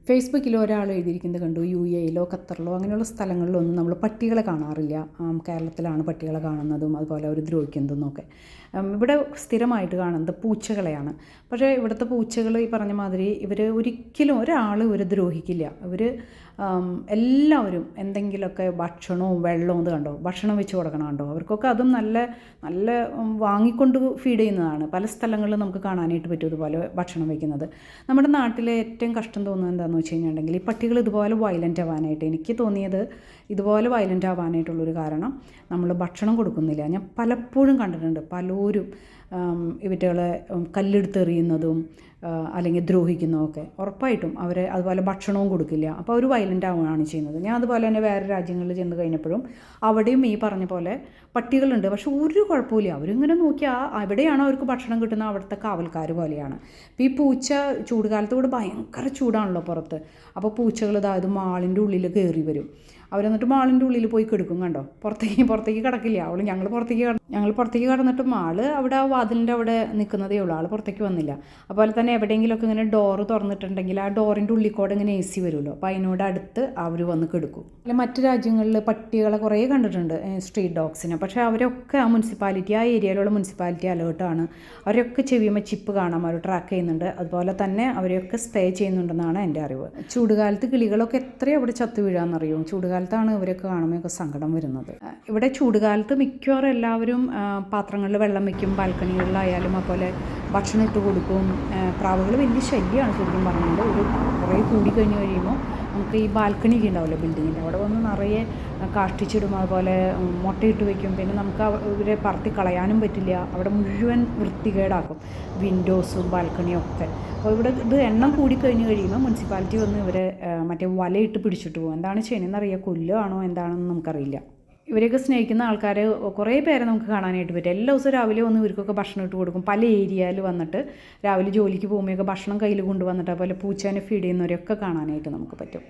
ഫേസ്ബുക്കിൽ ഒരാൾ എഴുതിയിരിക്കുന്നത് കണ്ടു, UAE-യിലോ ഖത്തറിലോ അങ്ങനെയുള്ള സ്ഥലങ്ങളിലൊന്നും നമ്മൾ പട്ടികളെ കാണാറില്ല. കേരളത്തിലാണ് പട്ടികളെ കാണുന്നതും അതുപോലെ അവർ ദ്രോഹിക്കുന്നതെന്നൊക്കെ. ഇവിടെ സ്ഥിരമായിട്ട് കാണുന്നത് പൂച്ചകളെയാണ്. പക്ഷേ ഇവിടുത്തെ പൂച്ചകൾ ഈ പറഞ്ഞ മാതിരി ഇവർ ഒരിക്കലും ഒരാൾ ഇവർ ദ്രോഹിക്കില്ല. ഇവർ എല്ലാവരും എന്തെങ്കിലുമൊക്കെ ഭക്ഷണവും വെള്ളവും ഇത് കണ്ടോ, ഭക്ഷണം വെച്ച് കൊടുക്കണം കണ്ടോ, അവർക്കൊക്കെ അതും നല്ല നല്ല വാങ്ങിക്കൊണ്ട് ഫീഡ് ചെയ്യുന്നതാണ്. പല സ്ഥലങ്ങളിലും നമുക്ക് കാണാനായിട്ട് പറ്റും ഇതുപോലെ ഭക്ഷണം വയ്ക്കുന്നത്. നമ്മുടെ നാട്ടിലെ ഏറ്റവും കഷ്ടം തോന്നുന്നത് എന്താണെന്ന് വെച്ച് കഴിഞ്ഞിട്ടുണ്ടെങ്കിൽ ഈ പട്ടികൾ ഇതുപോലെ വയലൻ്റ് ആവാനായിട്ട്, എനിക്ക് തോന്നിയത് ഇതുപോലെ വയലൻ്റ് ആവാനായിട്ടുള്ളൊരു കാരണം നമ്മൾ ഭക്ഷണം കൊടുക്കുന്നില്ല. ഞാൻ പലപ്പോഴും കണ്ടിട്ടുണ്ട് പലരും ഇവറ്റകളെ കല്ലെടുത്തെറിയുന്നതും അല്ലെങ്കിൽ ദ്രോഹിക്കുന്നതൊക്കെ. ഉറപ്പായിട്ടും അവരെ അതുപോലെ ഭക്ഷണവും കൊടുക്കില്ല. അപ്പോൾ അവർ വയലൻ്റ് ആവുകയാണ് ചെയ്യുന്നത്. ഞാൻ അതുപോലെ തന്നെ വേറെ രാജ്യങ്ങളിൽ ചെന്ന് കഴിഞ്ഞപ്പോഴും അവിടെയും ഈ പറഞ്ഞ പോലെ പട്ടികളുണ്ട്. പക്ഷെ ഒരു കുഴപ്പമില്ല, അവരിങ്ങനെ നോക്കിയാൽ എവിടെയാണോ അവർക്ക് ഭക്ഷണം കിട്ടുന്നത് അവിടുത്തെ കാവൽക്കാർ പോലെയാണ്. ഇപ്പോൾ ഈ പൂച്ച ചൂടുകാലത്ത് കൂടെ ഭയങ്കര ചൂടാണല്ലോ പുറത്ത്. അപ്പോൾ പൂച്ചകൾ ഇത് മാളിൻ്റെ ഉള്ളിൽ കയറി വരും. അവരെന്നിട്ട് മാളിൻ്റെ ഉള്ളിൽ പോയി കിടക്കും കണ്ടോ, പുറത്തേക്ക് കിടക്കില്ല. ഞങ്ങൾ പുറത്തേക്ക് കടന്നിട്ട് മാള് അവിടെ ആ വാതിലിൻ്റെ അവിടെ നിൽക്കുന്നതേ ഉള്ളൂ, ആൾ പുറത്തേക്ക് വന്നില്ല. അതുപോലെ തന്നെ എവിടെയെങ്കിലുമൊക്കെ ഇങ്ങനെ ഡോറ് തുറന്നിട്ടുണ്ടെങ്കിൽ ആ ഡോറിൻ്റെ ഉള്ളിൽ കൂടെ ഇങ്ങനെ AC വരുമല്ലോ, അപ്പോൾ അതിനോട് അടുത്ത് അവർ വന്ന് കിടക്കും. അല്ല, മറ്റു രാജ്യങ്ങളിൽ പട്ടികളെ കുറേ കണ്ടിട്ടുണ്ട്, സ്ട്രീറ്റ് ഡോഗ്സിനെ. പക്ഷേ അവരൊക്കെ ആ ഏരിയയിലുള്ള മുനിസിപ്പാലിറ്റി അലേർട്ടാണ്. അവരൊക്കെ ചെവിയുമ്പോൾ ചിപ്പ് കാണാം, അവർ ട്രാക്ക് ചെയ്യുന്നുണ്ട്. അതുപോലെ തന്നെ അവരെയൊക്കെ സ്പ്രേ ചെയ്യുന്നുണ്ടെന്നാണ് എൻ്റെ അറിവ്. ചൂടുകാലത്ത് കിളികളൊക്കെ എത്രയും അവിടെ ചത്തു വീഴാമെന്നറിയും. ചൂടുകാലത്താണ് ഇവരൊക്കെ കാണുമ്പോഴൊക്കെ സങ്കടം വരുന്നത്. ഇവിടെ ചൂടുകാലത്ത് മിക്കവാറും എല്ലാവരും പാത്രങ്ങളിൽ വെള്ളം വയ്ക്കും, ബാൽക്കണികളിലായാലും അതുപോലെ ഭക്ഷണം ഇട്ട് കൊടുക്കും. പ്രാവുകൾ വലിയ ശല്യമാണ് ശരിക്കും പറഞ്ഞാൽ. ഒരു കുറേ കൂടി കഴിഞ്ഞ് കഴിയുമ്പോൾ നമുക്ക് ഈ ബാൽക്കണിയൊക്കെ ഉണ്ടാവില്ല ബിൽഡിങ്ങിൻ്റെ അവിടെ വന്ന് നിറയെ കാഷ്ടിച്ചിടും, അതുപോലെ മുട്ടയിട്ട് വയ്ക്കും. പിന്നെ നമുക്ക് ഇവരെ പറത്തി കളയാനും പറ്റില്ല, അവിടെ മുഴുവൻ വൃത്തികേടാക്കും, വിൻഡോസും ബാൽക്കണിയും ഒക്കെ. അപ്പോൾ ഇവിടെ ഇത് എണ്ണം കൂടിക്കഴിഞ്ഞ് കഴിയുമ്പോൾ മുനിസിപ്പാലിറ്റി വന്ന് ഇവരെ മറ്റേ വലയിട്ട് പിടിച്ചിട്ട് പോകും. എന്താണ് ചെയ്യണമെന്നറിയാം, കൊല്ലുകയാണോ എന്താണെന്ന് നമുക്കറിയില്ല. ഇവരെയൊക്കെ സ്നേഹിക്കുന്ന ആൾക്കാർ കുറേ പേരെ നമുക്ക് കാണാനായിട്ട് പറ്റും. എല്ലാ ദിവസവും രാവിലെ വന്ന് ഇവർക്കൊക്കെ ഭക്ഷണം ഇട്ട് കൊടുക്കും. പല ഏരിയയിൽ വന്നിട്ട് രാവിലെ ജോലിക്ക് പോകുമ്പോഴൊക്കെ ഭക്ഷണം കയ്യിൽ കൊണ്ടുവന്നിട്ട് അതുപോലെ പൂച്ചേനെ ഫീഡ് ചെയ്യുന്നവരെയൊക്കെ കാണാനായിട്ട് നമുക്ക് പറ്റും.